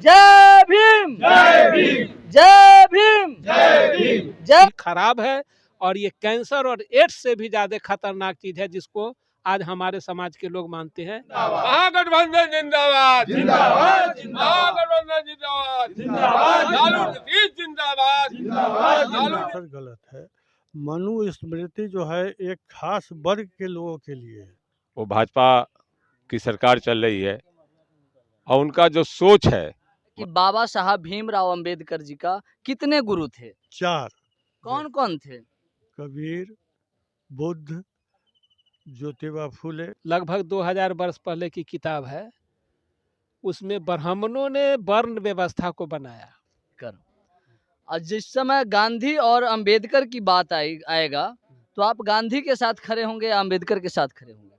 जय भीम, जय भीम, जय भीम, जय भीम, जय। खराब है और ये कैंसर और एड्स से भी ज्यादा खतरनाक चीज है, जिसको आज हमारे समाज के लोग मानते हैं। महागठबंधन जिंदाबाद, जिंदाबाद, महागठबंधन जिंदाबाद, जिंदाबाद, लालू प्रसाद जिंदाबाद, जिंदाबाद। सर गलत है। मनुस्मृति जो है एक खास वर्ग के लोगों के लिए है। वो भाजपा की सरकार चल रही है और उनका जो सोच है कि बाबा साहब भीमराव अंबेडकर जी का कितने गुरु थे? 4 कौन कौन थे? कबीर, बुद्ध, ज्योतिबा फूले। लगभग 2000 वर्ष पहले की किताब है, उसमें ब्राह्मणों ने वर्ण व्यवस्था को बनाया। कर और जिस समय गांधी और अंबेडकर की बात आएगा तो आप गांधी के साथ खड़े होंगे या अंबेडकर के साथ खड़े होंगे?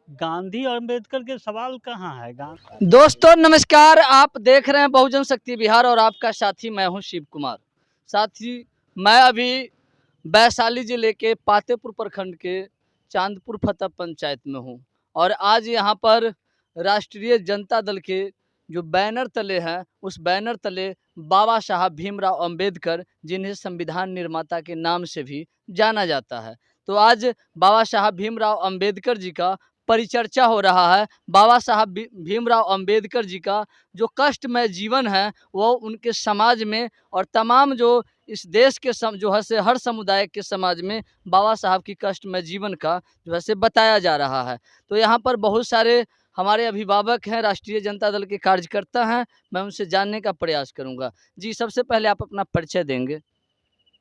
गांधी और अम्बेडकर के सवाल कहाँ है? दोस्तों नमस्कार, आप देख रहे हैं बहुजन शक्ति बिहार और आपका साथी मैं हूं शिव कुमार। साथी मैं अभी वैशाली जिले के पातेपुर प्रखंड के चांदपुर फतह पंचायत में हूं और आज यहां पर राष्ट्रीय जनता दल के जो बैनर तले हैं, उस बैनर तले बाबा साहब भीमराव अंबेडकर, जिन्हें संविधान निर्माता के नाम से भी जाना जाता है, तो आज बाबा साहब भीमराव अंबेडकर जी का परिचर्चा हो रहा है। बाबा साहब भीमराव अंबेडकर जी का जो कष्टमय जीवन है वो उनके समाज में और तमाम जो इस देश के जो है से हर समुदाय के समाज में बाबा साहब की कष्टमय जीवन का जो है से बताया जा रहा है। तो यहाँ पर बहुत सारे हमारे अभिभावक हैं, राष्ट्रीय जनता दल के कार्यकर्ता हैं, मैं उनसे जानने का प्रयास करूँगा। जी सबसे पहले आप अपना परिचय देंगे।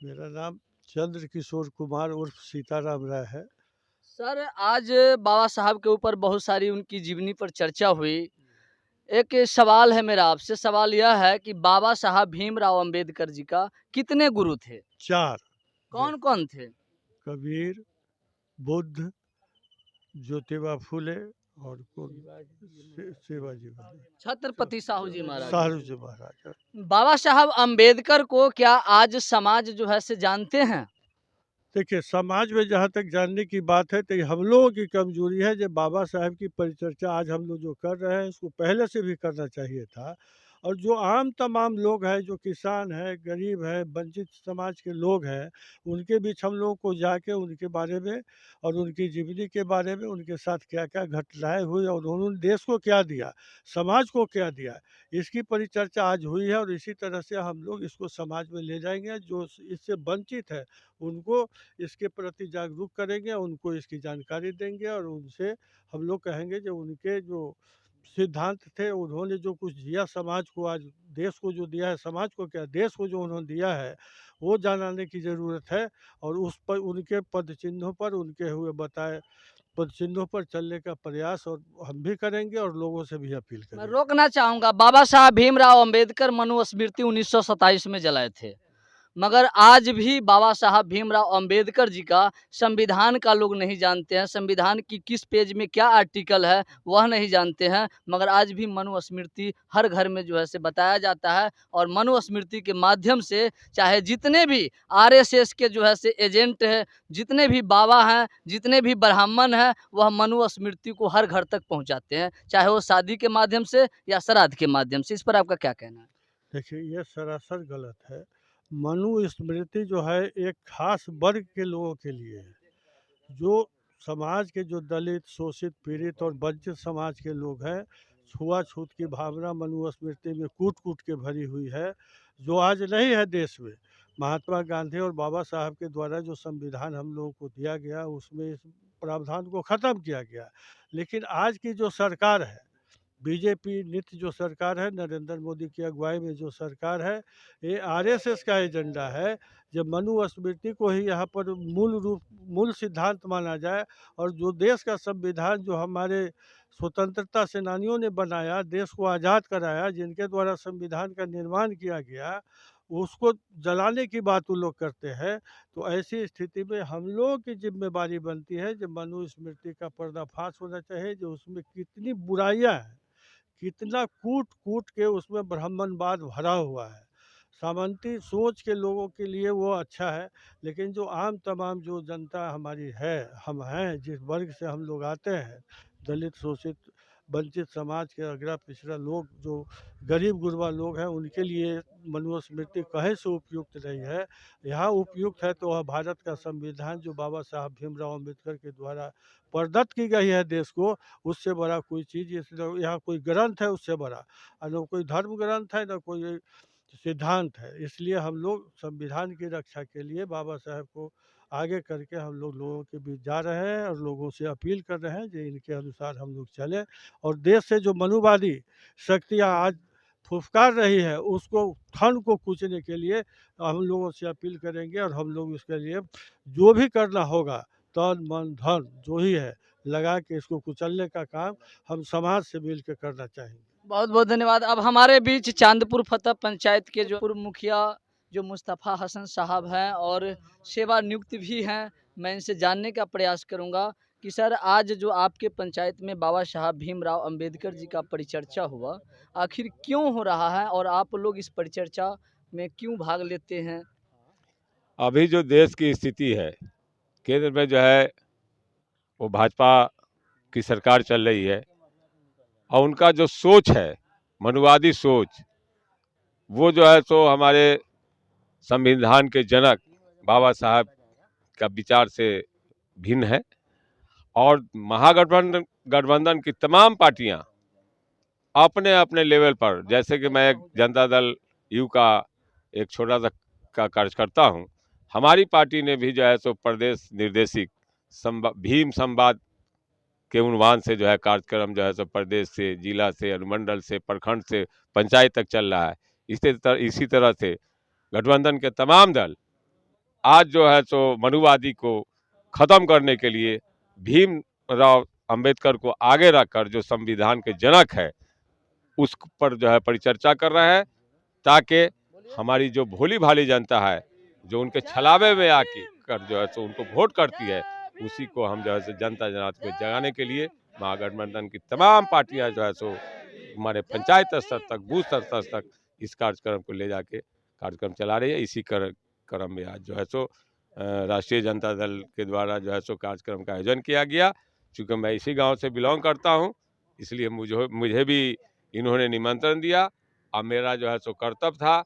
मेरा नाम चंद्र किशोर कुमार उर्फ सीताराम राय है। सर आज बाबा साहब के ऊपर बहुत सारी उनकी जीवनी पर चर्चा हुई। एक सवाल है मेरा आपसे, सवाल यह है कि बाबा साहब भीमराव अंबेडकर जी का कितने गुरु थे? 4 कौन कौन थे? कबीर, बुद्ध, ज्योतिबा फूले और शिवाजी छत्रपति साहू जी महाराज। साहू जी महाराज। बाबा साहब अंबेडकर को क्या आज समाज जो है से जानते हैं? देखिए, समाज में जहाँ तक जानने की बात है तो ये हम लोगों की कमजोरी है। जब बाबा साहब की परिचर्चा आज हम लोग जो कर रहे हैं, इसको पहले से भी करना चाहिए था। और जो आम तमाम लोग हैं, जो किसान है, गरीब है, वंचित समाज के लोग हैं, उनके बीच हम लोगों को जाके उनके बारे में और उनकी जीवनी के बारे में, उनके साथ क्या क्या घटनाएं हुई और उन्होंने देश को क्या दिया, समाज को क्या दिया, इसकी परिचर्चा आज हुई है। और इसी तरह से हम लोग इसको समाज में ले जाएंगे। जो इससे वंचित है उनको इसके प्रति जागरूक करेंगे, उनको इसकी जानकारी देंगे और उनसे हम लोग कहेंगे जो उनके जो सिद्धांत थे, उन्होंने जो कुछ दिया समाज को, आज देश को जो दिया है, समाज को क्या, देश को जो उन्होंने दिया है, वो जानने की ज़रूरत है। और उस पर उनके पद चिन्हों पर, उनके हुए बताए पद चिन्हों पर चलने का प्रयास और हम भी करेंगे और लोगों से भी अपील मैं करेंगे। रोकना चाहूँगा, बाबा साहब भीमराव अंबेडकर मनुस्मृति 1927 में जलाए थे, मगर आज भी बाबा साहब भीमराव अंबेडकर जी का संविधान का लोग नहीं जानते हैं। संविधान की किस पेज में क्या आर्टिकल है वह नहीं जानते हैं, मगर आज भी मनुस्मृति हर घर में जो है से बताया जाता है। और मनुस्मृति के माध्यम से चाहे जितने भी आरएसएस के जो है से एजेंट हैं, जितने भी बाबा हैं, जितने भी ब्राह्मण हैं, वह मनुस्मृति को हर घर तक पहुँचाते हैं, चाहे वो शादी के माध्यम से या श्राद्ध के माध्यम से। इस पर आपका क्या कहना है? देखिए, ये सरासर गलत है। मनुस्मृति जो है एक खास वर्ग के लोगों के लिए है। जो समाज के जो दलित, शोषित, पीड़ित और वंचित समाज के लोग हैं, छुआछूत की भावना मनुस्मृति में कूट-कूट के भरी हुई है, जो आज नहीं है देश में। महात्मा गांधी और बाबा साहब के द्वारा जो संविधान हम लोगों को दिया गया, उसमें इस प्रावधान को ख़त्म किया गया। लेकिन आज की जो सरकार है, बीजेपी नित्य जो सरकार है, नरेंद्र मोदी की अगुवाई में जो सरकार है, ये आरएसएस का एजेंडा है। जब मनुस्मृति को ही यहाँ पर मूल सिद्धांत माना जाए और जो देश का संविधान जो हमारे स्वतंत्रता सेनानियों ने बनाया, देश को आज़ाद कराया, जिनके द्वारा संविधान का निर्माण किया गया, उसको जलाने की बात वो लोग करते हैं। तो ऐसी स्थिति में हम लोगों की जिम्मेदारी बनती है, जब मनुस्मृति का पर्दाफाश होना चाहिए, जो उसमें कितनी बुराइयाँ हैं, कितना कूट-कूट के उसमें ब्राह्मणवाद भरा हुआ है। सामंती सोच के लोगों के लिए वो अच्छा है, लेकिन जो आम तमाम जो जनता हमारी है, हम हैं, जिस वर्ग से हम लोग आते हैं, दलित, शोषित, वंचित समाज के अगड़ा पिछड़ा लोग, जो गरीब गुरबा लोग हैं, उनके लिए मनुस्मृति कहे से उपयुक्त नहीं है। यहाँ उपयुक्त है तो वह भारत का संविधान जो बाबा साहब भीमराव अम्बेडकर के द्वारा प्रदत्त की गई है देश को, उससे बड़ा कोई चीज़ यहाँ कोई ग्रंथ है उससे बड़ा, और न कोई धर्म ग्रंथ है, न कोई सिद्धांत है। इसलिए हम लोग संविधान की रक्षा के लिए बाबा साहब को आगे करके हम लोग लोगों के बीच जा रहे हैं और लोगों से अपील कर रहे हैं कि इनके अनुसार हम लोग चलें, और देश से जो मनुवादी शक्तियाँ आज फुफकार रही है उसको ठंड को कूचने के लिए हम लोगों से अपील करेंगे, और हम लोग इसके लिए जो भी करना होगा तन मन धन जो ही है लगा के इसको कुचलने का काम हम समाज से मिल के करना चाहेंगे। बहुत बहुत धन्यवाद। अब हमारे बीच चांदपुर फतह पंचायत के जो पूर्व मुखिया जो मुस्तफ़ा हसन साहब हैं और सेवा नियुक्त भी हैं, मैं इनसे जानने का प्रयास करूंगा कि सर, आज जो आपके पंचायत में बाबा साहब भीमराव अंबेडकर जी का परिचर्चा हुआ, आखिर क्यों हो रहा है और आप लोग इस परिचर्चा में क्यों भाग लेते हैं? अभी जो देश की स्थिति है, केंद्र में जो है वो भाजपा की सरकार चल रही है, और उनका जो सोच है मनुवादी सोच, वो जो है तो हमारे संविधान के जनक बाबा साहब का विचार से भिन्न है। और गठबंधन की तमाम पार्टियां अपने अपने लेवल पर, जैसे कि मैं एक जनता दल यू का एक छोटा सा का कार्यकर्ता हूं, हमारी पार्टी ने भी जो है तो प्रदेश निर्देशिक भीम संवाद के उन्वान से जो है कार्यक्रम जो है तो प्रदेश से, जिला से, अनुमंडल से, प्रखंड से पंचायत तक चल रहा है। इसी तरह से गठबंधन के तमाम दल आज जो है तो मनुवादी को खत्म करने के लिए भीमराव अंबेडकर को आगे रखकर जो संविधान के जनक है उस पर जो है परिचर्चा कर रहे हैं, ताकि हमारी जो भोली भाली जनता है जो उनके छलावे में आके कर जो है तो उनको वोट करती है, उसी को हम जो है जनता जनार्दन को जगाने के लिए महागठबंधन की तमाम पार्टियां जो है सो हमारे पंचायत स्तर तक, बूथ स्तर तक इस कार्यक्रम को ले जाके कार्यक्रम चला रही है। इसी क्रम में आज जो है सो राष्ट्रीय जनता दल के द्वारा जो है सो कार्यक्रम का आयोजन किया गया। चूँकि मैं इसी गांव से बिलोंग करता हूं, इसलिए मुझे भी इन्होंने निमंत्रण दिया, और मेरा जो है सो कर्तव्य था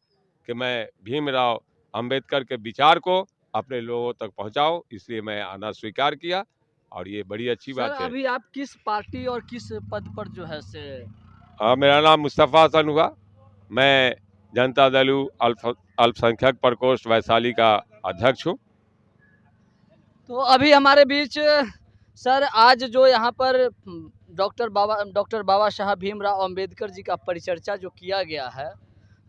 कि मैं भीमराव अंबेडकर के विचार को अपने लोगों तक पहुंचाऊं, इसलिए मैं आना स्वीकार किया, और ये बड़ी अच्छी बात है। अभी आप किस पार्टी और किस पद पर जो है से? मेरा नाम मुस्तफ़ा हसन हुआ, मैं जनता दल अल्पसंख्यक प्रकोष्ठ वैशाली का अध्यक्ष हूँ। तो अभी हमारे बीच सर, आज जो यहाँ पर डॉक्टर बाबा साहब भीमराव अंबेडकर जी का परिचर्चा जो किया गया है,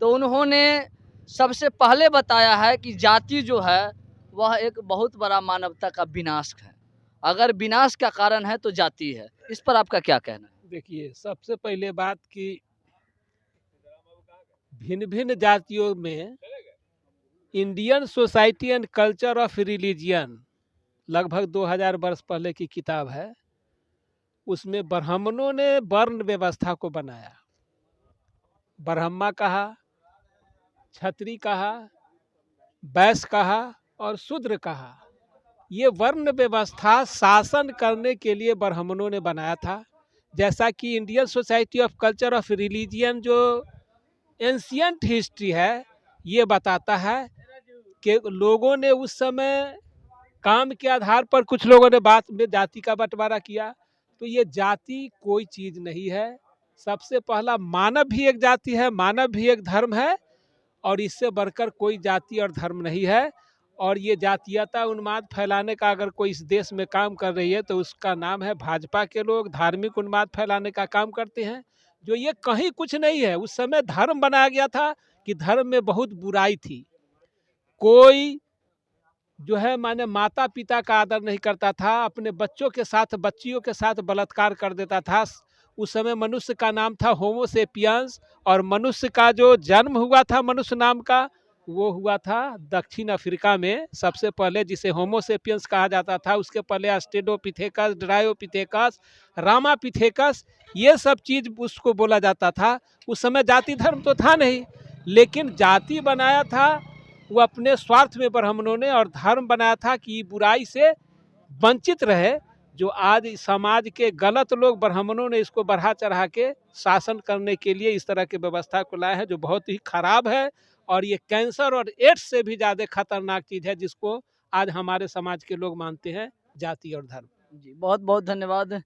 तो उन्होंने सबसे पहले बताया है कि जाति जो है वह एक बहुत बड़ा मानवता का विनाश है। अगर विनाश का कारण है तो जाति है। इस पर आपका क्या कहना है? देखिए, सबसे पहले बात कि भिन्न भिन्न जातियों में Indian society and culture of religion लगभग 2000 वर्ष पहले की किताब है। उसमें ब्राह्मणों ने वर्ण व्यवस्था को बनाया, ब्रह्मा कहा, क्षत्रिय कहा, वैश्य कहा और शूद्र कहा। ये वर्ण व्यवस्था शासन करने के लिए ब्राह्मणों ने बनाया था। जैसा कि Indian society of culture of religion जो एंशियंट हिस्ट्री है, ये बताता है कि लोगों ने उस समय काम के आधार पर कुछ लोगों ने बाद में जाति का बंटवारा किया। तो ये जाति कोई चीज़ नहीं है। सबसे पहला मानव भी एक जाति है, मानव भी एक धर्म है, और इससे बढ़कर कोई जाति और धर्म नहीं है। और ये जातीयता उन्माद फैलाने का अगर कोई इस देश में काम कर रही है तो उसका नाम है भाजपा के लोग। धार्मिक उन्माद फैलाने का काम करते हैं, जो ये कहीं कुछ नहीं है। उस समय धर्म बनाया गया था कि धर्म में बहुत बुराई थी। कोई जो है माने माता पिता का आदर नहीं करता था, अपने बच्चों के साथ, बच्चियों के साथ बलात्कार कर देता था। उस समय मनुष्य का नाम था होमो सेपियंस, और मनुष्य का जो जन्म हुआ था मनुष्य नाम का, वो हुआ था दक्षिण अफ्रीका में सबसे पहले, जिसे होमो सेपियंस कहा जाता था। उसके पहले ऑस्ट्रेलोपिथेकस, ड्रायोपिथेकस, रामापिथेकस, ये सब चीज़ उसको बोला जाता था। उस समय जाति धर्म तो था नहीं, लेकिन जाति बनाया था वो अपने स्वार्थ में ब्राह्मणों ने, और धर्म बनाया था कि बुराई से वंचित रहे। जो आज समाज के गलत लोग ब्राह्मणों ने इसको बढ़ा चढ़ा के शासन करने के लिए इस तरह की व्यवस्था को लाए हैं, जो बहुत ही खराब है। और ये कैंसर और एड्स से भी ज़्यादा खतरनाक चीज़ है, जिसको आज हमारे समाज के लोग मानते हैं जाति और धर्म। जी, बहुत बहुत धन्यवाद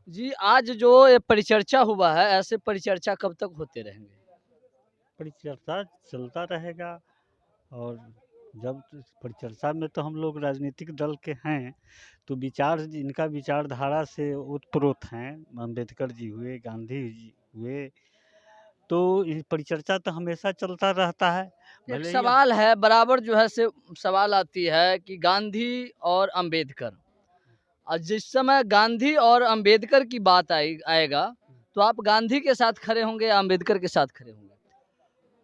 जी। आज जो ये परिचर्चा हुआ है, ऐसे परिचर्चा कब तक होते रहेंगे? परिचर्चा चलता रहेगा। और जब परिचर्चा में तो हम लोग राजनीतिक दल के हैं, तो विचार इनका विचारधारा से ओतप्रोत हैं। अम्बेडकर जी हुए, गांधी जी हुए, तो ये परिचर्चा तो हमेशा चलता रहता है। एक भले ही सवाल है, बराबर जो है से सवाल आती है कि गांधी और अंबेडकर, जिस समय गांधी और अंबेडकर की बात आएगा, तो आप गांधी के साथ खड़े होंगे या अंबेडकर के साथ खड़े होंगे?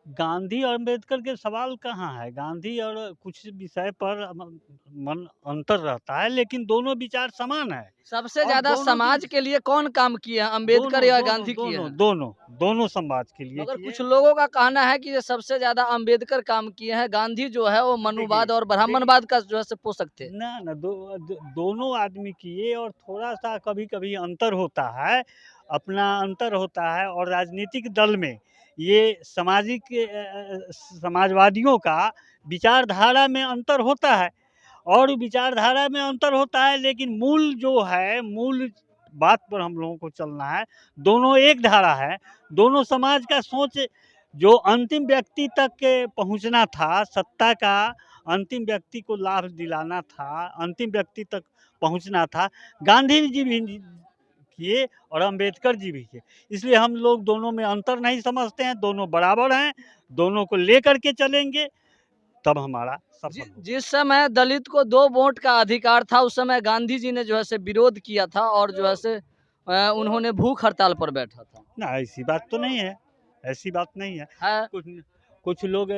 गांधी और अम्बेडकर के सवाल कहाँ है? गांधी और कुछ विषय पर मन अंतर रहता है, लेकिन दोनों विचार समान है। सबसे और ज्यादा दोनों समाज की- के लिए कौन काम किए हैं, अंबेडकर या गांधी किए दोनों हैं? दोनों दोनों समाज के लिए मगर किए। कुछ लोगों का कहना है कि ये सबसे ज्यादा अंबेडकर काम किए हैं, गांधी जो है वो मनुवाद और ब्राह्मणवाद का जो है से पोषक थे। ना ना दोनों आदमी किए, और थोड़ा सा कभी कभी अंतर होता है, अपना अंतर होता है। और राजनीतिक दल में ये सामाजिक समाजवादियों का विचारधारा में अंतर होता है, और विचारधारा में अंतर होता है, लेकिन मूल जो है, मूल बात पर हम लोगों को चलना है। दोनों एक धारा है, दोनों समाज का सोच जो अंतिम व्यक्ति तक के पहुंचना था, सत्ता का अंतिम व्यक्ति को लाभ दिलाना था, अंतिम व्यक्ति तक पहुंचना था, गांधी जी भी किए और अंबेडकर जी भी किए। इसलिए हम लोग दोनों में अंतर नहीं समझते हैं, दोनों बराबर हैं, दोनों को लेकर के चलेंगे, तब हमारा सफल होगा। जिस समय दलित को 2 वोट का अधिकार था, उस समय गांधी जी ने जो है से विरोध किया था और जो है से उन्होंने भूख हड़ताल पर बैठा था। ना, ऐसी बात तो नहीं है, ऐसी बात नहीं है। है कुछ कुछ लोग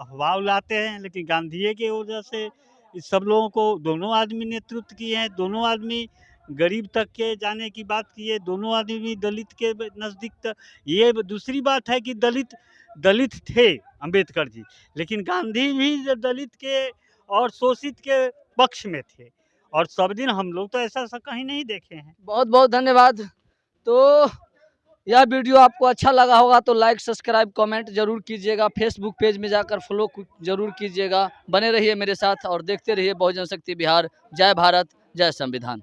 अफवाह उड़ाते हैं, लेकिन गांधी की वजह से इस सब लोगों को, दोनों आदमी नेतृत्व किए हैं, दोनों आदमी गरीब तक के जाने की बात की है, दोनों आदमी दलित के नज़दीक तक। ये दूसरी बात है कि दलित थे अंबेडकर जी, लेकिन गांधी भी दलित के और शोषित के पक्ष में थे, और सब दिन हम लोग तो ऐसा कहीं नहीं देखे हैं। बहुत बहुत धन्यवाद। तो यह वीडियो आपको अच्छा लगा होगा तो लाइक, सब्सक्राइब, कमेंट जरूर कीजिएगा। फेसबुक पेज में जाकर फॉलो जरूर कीजिएगा। बने रहिए मेरे साथ और देखते रहिए बहुजन शक्ति बिहार। जय भारत, जय संविधान।